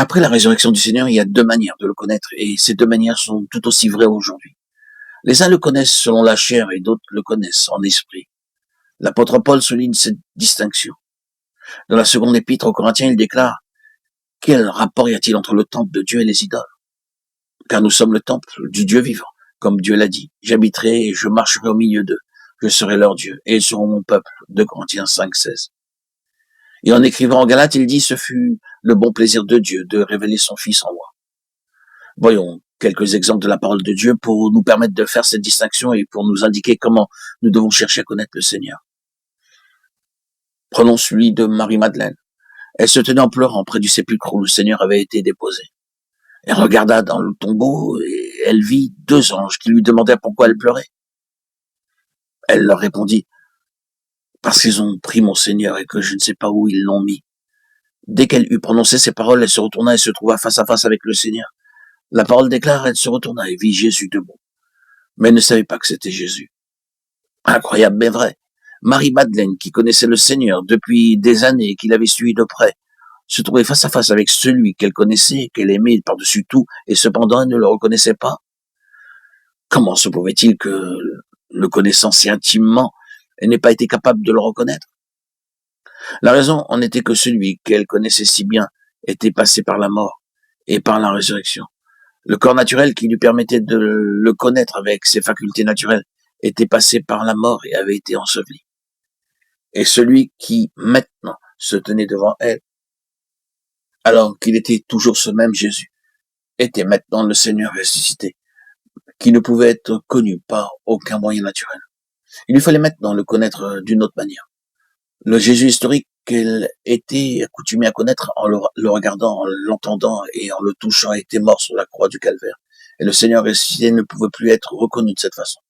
Après la résurrection du Seigneur, il y a deux manières de le connaître, et ces deux manières sont tout aussi vraies aujourd'hui. Les uns le connaissent selon la chair et d'autres le connaissent en esprit. L'apôtre Paul souligne cette distinction. Dans la seconde épître aux Corinthiens, il déclare: quel rapport y a-t-il entre le temple de Dieu et les idoles? Car nous sommes le temple du Dieu vivant. Comme Dieu l'a dit, j'habiterai et je marcherai au milieu d'eux. Je serai leur Dieu et ils seront mon peuple. 2 Corinthiens 5,16. Et en écrivant en Galates, il dit: ce fut le bon plaisir de Dieu de révéler son Fils en moi. Voyons quelques exemples de la parole de Dieu pour nous permettre de faire cette distinction et pour nous indiquer comment nous devons chercher à connaître le Seigneur. Prenons celui de Marie-Madeleine. Elle se tenait en pleurant près du sépulcre où le Seigneur avait été déposé. Elle regarda dans le tombeau et elle vit deux anges qui lui demandèrent pourquoi elle pleurait. Elle leur répondit: parce qu'ils ont pris mon Seigneur et que je ne sais pas où ils l'ont mis. Dès qu'elle eut prononcé ces paroles, elle se retourna et se trouva face à face avec le Seigneur. La parole déclare: elle se retourna et vit Jésus debout, mais elle ne savait pas que c'était Jésus. Incroyable mais vrai. Marie-Madeleine, qui connaissait le Seigneur depuis des années et qui l'avait suivi de près, se trouvait face à face avec celui qu'elle connaissait, qu'elle aimait par-dessus tout, et cependant elle ne le reconnaissait pas. Comment se pouvait-il que, le connaissant si intimement, elle n'ait pas été capable de le reconnaître? La raison en était que celui qu'elle connaissait si bien était passé par la mort et par la résurrection. Le corps naturel qui lui permettait de le connaître avec ses facultés naturelles était passé par la mort et avait été enseveli. Et celui qui, maintenant, se tenait devant elle, alors qu'il était toujours ce même Jésus, était maintenant le Seigneur ressuscité, qui ne pouvait être connu par aucun moyen naturel. Il lui fallait maintenant le connaître d'une autre manière. Le Jésus historique qu'elle était accoutumée à connaître en le regardant, en l'entendant et en le touchant était mort sur la croix du Calvaire. Et le Seigneur ressuscité ne pouvait plus être reconnu de cette façon.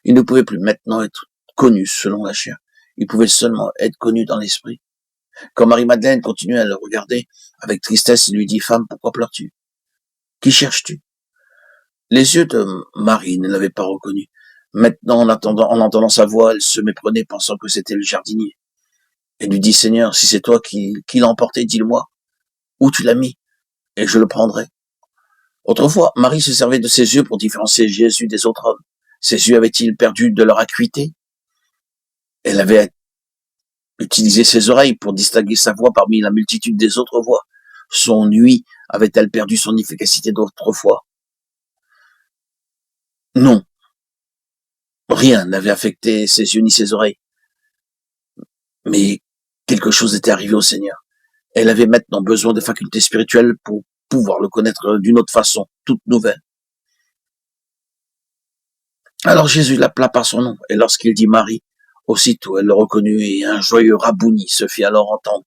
Il ne pouvait plus maintenant être connu selon la chair. Il pouvait seulement être connu dans l'esprit. Quand Marie-Madeleine continuait à le regarder avec tristesse, il lui dit: femme, pourquoi pleures-tu? Qui cherches-tu? Les yeux de Marie ne l'avaient pas reconnu. Maintenant, en entendant sa voix, elle se méprenait, pensant que c'était le jardinier. Elle lui dit: Seigneur, si c'est toi qui l'as emporté, dis-le-moi. Où tu l'as mis? Et je le prendrai. Autrefois, Marie se servait de ses yeux pour différencier Jésus des autres hommes. Ses yeux avaient-ils perdu de leur acuité? Elle avait utilisé ses oreilles pour distinguer sa voix parmi la multitude des autres voix. Son ouïe avait-elle perdu son efficacité d'autrefois? Non. Rien n'avait affecté ses yeux ni ses oreilles. Mais quelque chose était arrivé au Seigneur. Elle avait maintenant besoin de facultés spirituelles pour pouvoir le connaître d'une autre façon, toute nouvelle. Alors Jésus l'appela par son nom, et lorsqu'il dit Marie, aussitôt elle le reconnut, et un joyeux rabouni se fit alors entendre.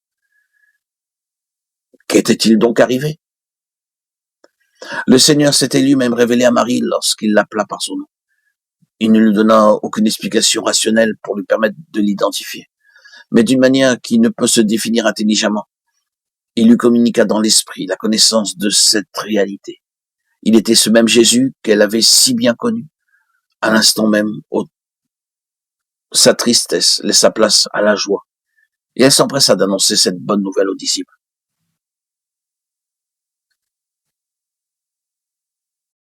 Qu'était-il donc arrivé? Le Seigneur s'était lui-même révélé à Marie lorsqu'il l'appela par son nom. Il ne lui donna aucune explication rationnelle pour lui permettre de l'identifier, mais d'une manière qui ne peut se définir intelligemment. Il lui communiqua dans l'esprit la connaissance de cette réalité. Il était ce même Jésus qu'elle avait si bien connu. À l'instant même, sa tristesse laissa place à la joie, et elle s'empressa d'annoncer cette bonne nouvelle aux disciples.